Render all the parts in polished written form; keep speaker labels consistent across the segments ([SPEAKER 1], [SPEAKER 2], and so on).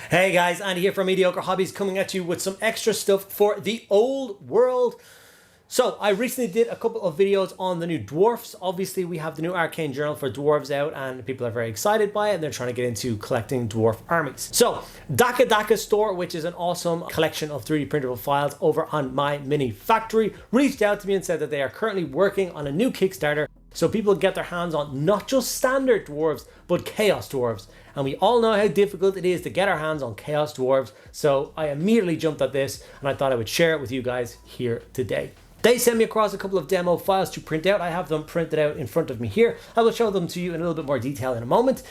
[SPEAKER 1] Hey guys, Andy here from Mediocre Hobbies coming at you with some extra stuff for the old world. So I recently did a couple of videos on the new Dwarfs. Obviously we have the new arcane journal for dwarves out and people are very excited by it and they're trying to get into collecting dwarf armies. So DakkaDakka store, which is an awesome collection of 3D printable files over on my mini factory, reached out to me and said that they are currently working on a new Kickstarter so people get their hands on not just standard dwarves, but chaos dwarves. And we all know how difficult it is to get our hands on chaos dwarves. So I immediately jumped at this and I thought I would share it with you guys here today. They sent me across a couple of demo files to print out. I have them printed out in front of me here. I will show them to you in a little bit more detail in a moment.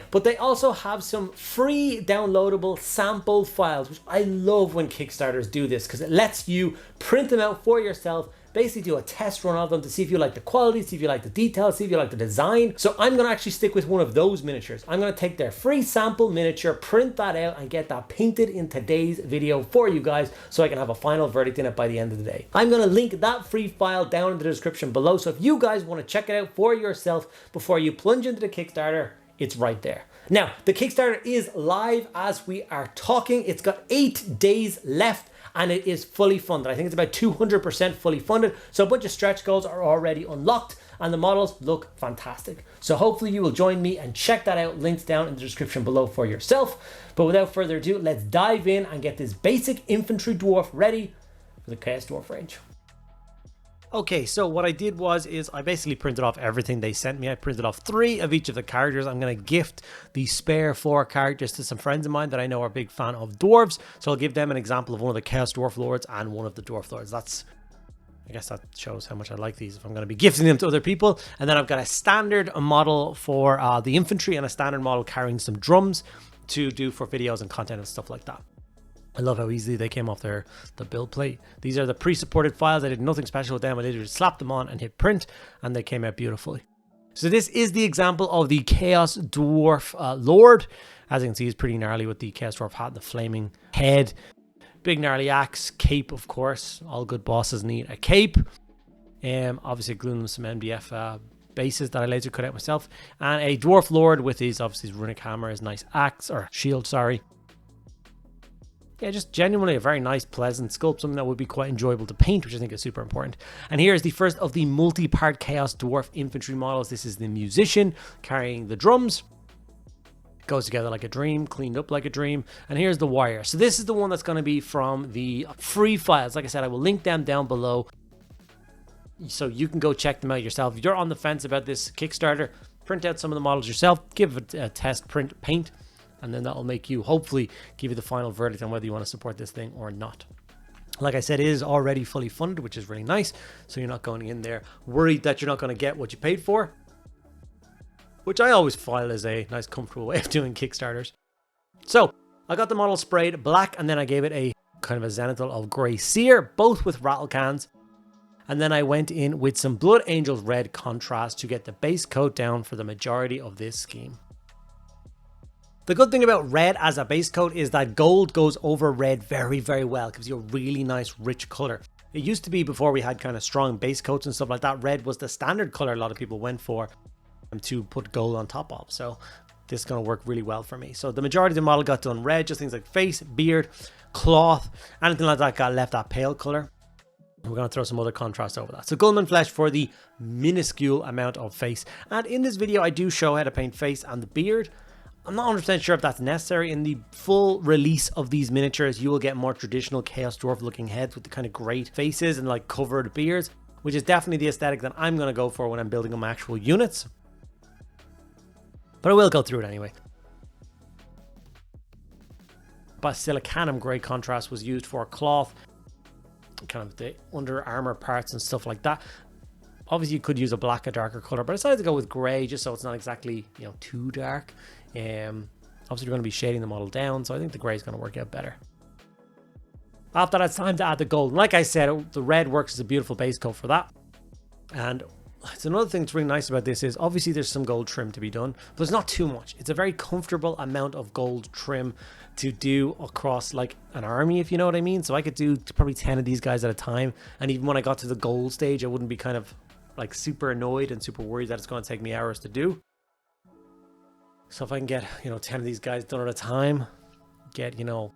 [SPEAKER 1] But they also have some free downloadable sample files, which I love when Kickstarters do this because it lets you print them out for yourself, basically do a test run of them to see if you like the quality, see if you like the details, see if you like the design. So I'm going to actually stick with one of those miniatures. I'm going to take their free sample miniature, print that out and get that painted in today's video for you guys so I can have a final verdict in it by the end of the day. I'm going to link that free file down in the description below. So if you guys want to check it out for yourself before you plunge into the Kickstarter, it's right there. Now, the Kickstarter is live as we are talking. It's got 8 days left and it is fully funded. I think it's about 200% fully funded. So a bunch of stretch goals are already unlocked and the models look fantastic. So hopefully you will join me and check that out. Links down in the description below for yourself. But without further ado, let's dive in and get this basic infantry dwarf ready for the Chaos Dwarf range. Okay, so what I did is I basically printed off everything they sent me. I printed off 3 of each of the characters. I'm going to gift the spare 4 characters to some friends of mine that I know are a big fan of dwarves. So I'll give them an example of one of the Chaos Dwarf Lords and one of the Dwarf Lords. I guess that shows how much I like these if I'm going to be gifting them to other people. And then I've got a standard model for the infantry and a standard model carrying some drums to do for videos and content and stuff like that. I love how easily they came off the build plate. These are the pre-supported files. I did nothing special with them. I literally slapped them on and hit print and they came out beautifully. So this is the example of the Chaos Dwarf Lord. As you can see, he's pretty gnarly with the Chaos Dwarf hat, the flaming head, big gnarly axe, cape of course. All good bosses need a cape. Obviously gluing them some MDF bases that I laser cut out myself. And a Dwarf Lord with his runic hammer, his nice axe, or shield, sorry. Yeah, just genuinely a very nice, pleasant sculpt, something that would be quite enjoyable to paint, which I think is super important. And here is the first of the multi-part Chaos Dwarf infantry models. This is the musician carrying the drums. Goes together like a dream, cleaned up like a dream. And here's the warrior. So this is the one that's going to be from the free files. Like I said, I will link them down below so you can go check them out yourself. If you're on the fence about this Kickstarter, print out some of the models yourself, give it a test, print, paint. And then that'll make you, hopefully, give you the final verdict on whether you want to support this thing or not. Like I said, it is already fully funded, which is really nice. So you're not going in there worried that you're not going to get what you paid for. Which I always feel is a nice, comfortable way of doing Kickstarters. So I got the model sprayed black and then I gave it a kind of a zenithal of Grey Seer, both with rattle cans. And then I went in with some Blood Angels red contrast to get the base coat down for the majority of this scheme. The good thing about red as a base coat is that gold goes over red very, very well. It gives you a really nice, rich color. It used to be before we had kind of strong base coats and stuff like that, red was the standard color a lot of people went for to put gold on top of. So this is going to work really well for me. So the majority of the model got done red, just things like face, beard, cloth, anything like that got left that pale color. We're going to throw some other contrast over that. So Gullman flesh for the minuscule amount of face. And in this video, I do show how to paint face and the beard. I'm not 100% sure if that's necessary. In the full release of these miniatures, you will get more traditional Chaos Dwarf looking heads with the kind of great faces and like covered beards, which is definitely the aesthetic that I'm going to go for when I'm building them actual units. But I will go through it anyway. Basilicanum grey contrast was used for cloth, kind of the under armor parts and stuff like that. Obviously, you could use a black, a darker color, but I decided to go with grey just so it's not exactly, too dark. Obviously, we're going to be shading the model down, so I think the grey is going to work out better. After that, it's time to add the gold. Like I said, the red works as a beautiful base coat for that. And it's another thing that's really nice about this is obviously there's some gold trim to be done, but there's not too much. It's a very comfortable amount of gold trim to do across like an army, if you know what I mean. So I could do probably 10 of these guys at a time. And even when I got to the gold stage, I wouldn't be kind of like super annoyed and super worried that it's going to take me hours to do. So if I can get, 10 of these guys done at a time, get, you know,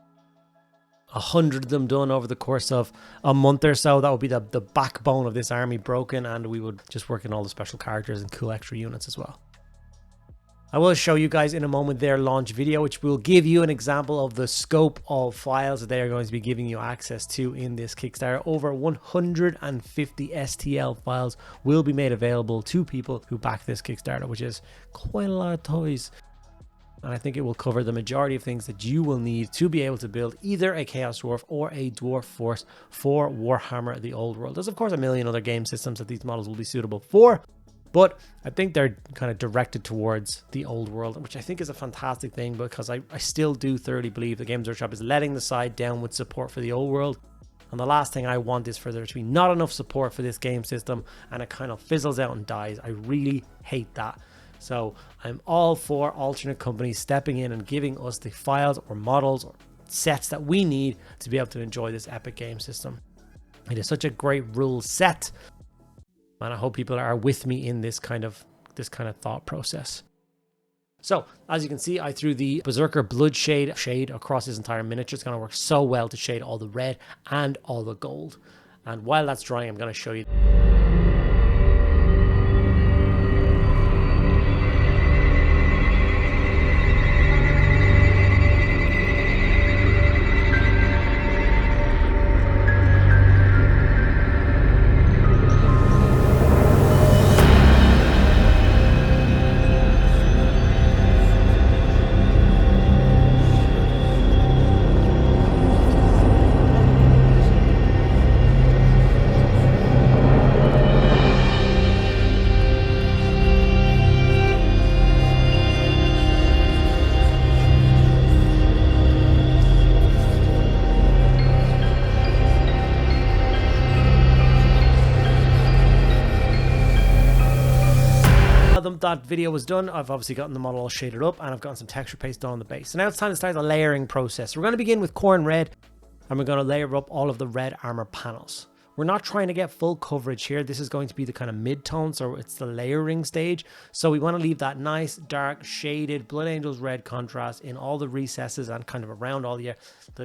[SPEAKER 1] 100 of them done over the course of a month or so. That would be the backbone of this army broken, and we would just work in all the special characters and cool extra units as well. I will show you guys in a moment their launch video, which will give you an example of the scope of files that they are going to be giving you access to in this Kickstarter. Over 150 STL files will be made available to people who back this Kickstarter, which is quite a lot of toys. And I think it will cover the majority of things that you will need to be able to build either a Chaos Dwarf or a Dwarf Force for Warhammer the Old World. There's of course a million other game systems that these models will be suitable for, but I think they're kind of directed towards the Old World, which I think is a fantastic thing, because I still do thoroughly believe the Games Workshop is letting the side down with support for the Old World. And the last thing I want is for there to be not enough support for this game system and it kind of fizzles out and dies. I really hate that. So I'm all for alternate companies stepping in and giving us the files or models or sets that we need to be able to enjoy this epic game system. It is such a great rule set, and I hope people are with me in this kind of thought process. So as you can see, I threw the Berserker Blood shade across this entire miniature. It's going to work so well to shade all the red and all the gold. And while that's drying, I'm going to show you. That video was done, I've obviously gotten the model all shaded up and I've gotten some texture paste done on the base. So now it's time to start the layering process. We're going to begin with corn red and we're going to layer up all of the red armor panels. We're not trying to get full coverage here. This is going to be the kind of mid-tone, so it's the layering stage. So we want to leave that nice, dark, shaded Blood Angels red contrast in all the recesses and kind of around all the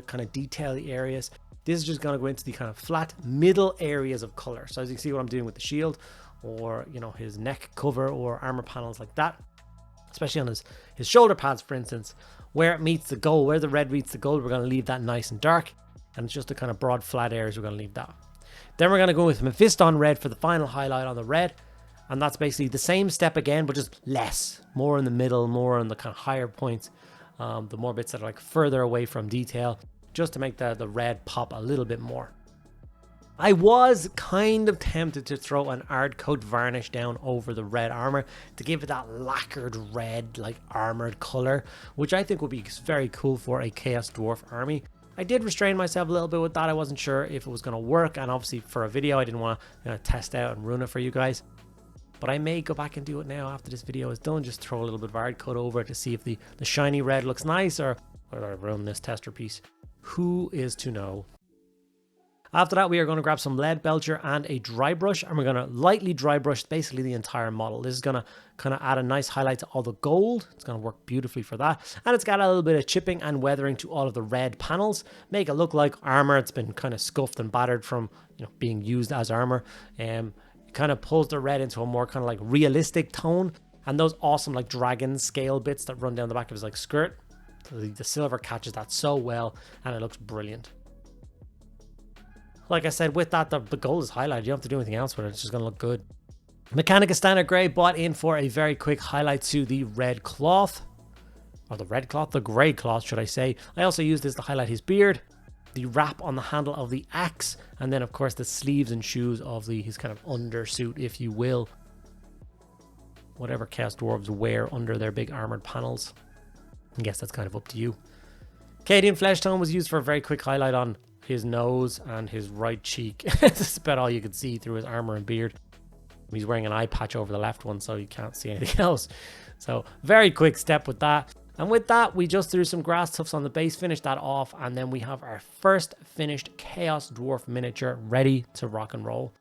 [SPEAKER 1] kind of detail areas. This is just going to go into the kind of flat middle areas of color. So as you can see what I'm doing with the shield, or you know, his neck cover or armor panels like that, especially on his shoulder pads, for instance, where it meets the gold, where the red meets the gold, we're going to leave that nice and dark, and it's just the kind of broad flat areas we're going to leave that. Then we're going to go with Mephiston red for the final highlight on the red, and that's basically the same step again, but just less, more in the middle, more on the kind of higher points, the more bits that are like further away from detail, just to make the red pop a little bit more. I was kind of tempted to throw an art coat varnish down over the red armor to give it that lacquered red, like armored color, which I think would be very cool for a Chaos Dwarf army. I did restrain myself a little bit with that. I wasn't sure if it was going to work, and obviously for a video I didn't want to test out and ruin it for you guys. But I may go back and do it now after this video is done, just throw a little bit of art coat over it to see if the shiny red looks nice, or whether I ruin this tester piece. Who is to know? After that, we are going to grab some lead belcher and a dry brush, and we're going to lightly dry brush basically the entire model. This is going to kind of add a nice highlight to all the gold. It's going to work beautifully for that. And it's got a little bit of chipping and weathering to all of the red panels. Make it look like armor. It's been kind of scuffed and battered from, you know, being used as armor. It kind of pulls the red into a more kind of like realistic tone. And those awesome like dragon scale bits that run down the back of his like skirt. The silver catches that so well, and it looks brilliant. Like I said, with that, the gold is highlighted. You don't have to do anything else with it. It's just going to look good. Mechanica Standard Grey bought in for a very quick highlight to the red cloth. Or the red cloth, the grey cloth, should I say. I also used this to highlight his beard, the wrap on the handle of the axe, and then, of course, the sleeves and shoes of his kind of undersuit, if you will. Whatever Chaos Dwarves wear under their big armored panels. I guess that's kind of up to you. Cadian Flesh Tone was used for a very quick highlight on his nose and his right cheek. That's about all you could see through his armor and beard. He's wearing an eye patch over the left one, so you can't see anything else. So very quick step with that. And with that, we just threw some grass tufts on the base, finished that off, and then we have our first finished Chaos Dwarf miniature ready to rock and roll.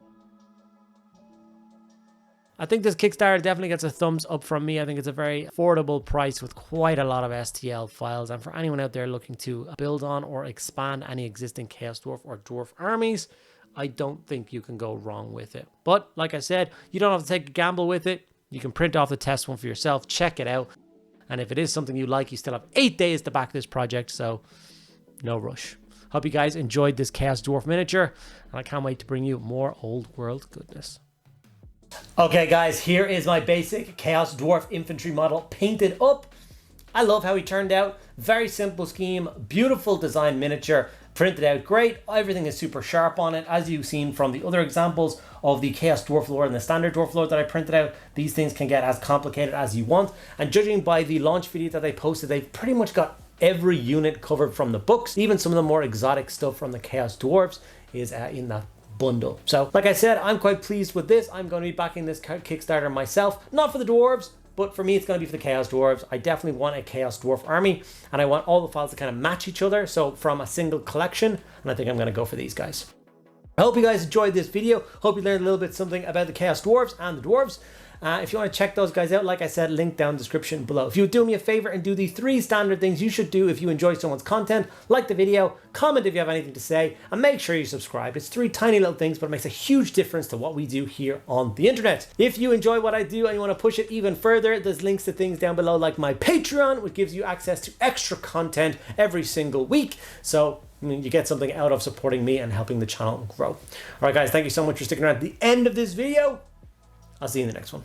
[SPEAKER 1] I think this Kickstarter definitely gets a thumbs up from me. I think it's a very affordable price with quite a lot of STL files. And for anyone out there looking to build on or expand any existing Chaos Dwarf or Dwarf armies, I don't think you can go wrong with it. But like I said, you don't have to take a gamble with it. You can print off the test one for yourself, check it out. And if it is something you like, you still have 8 days to back this project, so no rush. Hope you guys enjoyed this Chaos Dwarf miniature, and I can't wait to bring you more old world goodness. Okay guys, here is my basic Chaos Dwarf infantry model painted up. I love how he turned out. Very simple scheme, beautiful design miniature, printed out great. Everything is super sharp on it. As you've seen from the other examples of the Chaos Dwarf lore and the standard Dwarf lore that I printed out, these things can get as complicated as you want. And judging by the launch video that they posted, they've pretty much got every unit covered from the books. Even some of the more exotic stuff from the Chaos Dwarves is in that bundle. So like I said, I'm quite pleased with this. I'm going to be backing this Kickstarter myself, not for the dwarves, but for me it's going to be for the Chaos Dwarves. I definitely want a Chaos Dwarf army, and I want all the files to kind of match each other, so from a single collection, and I think I'm going to go for these guys. I hope you guys enjoyed this video. Hope you learned a little bit something about the Chaos Dwarves and the dwarves. If you want to check those guys out, like I said, link down in the description below. If you would do me a favor and do the 3 standard things you should do if you enjoy someone's content, like the video, comment if you have anything to say, and make sure you subscribe. It's 3 tiny little things, but it makes a huge difference to what we do here on the internet. If you enjoy what I do and you want to push it even further, there's links to things down below like my Patreon, which gives you access to extra content every single week. So you get something out of supporting me and helping the channel grow. All right, guys, thank you so much for sticking around at the end of this video. I'll see you in the next one.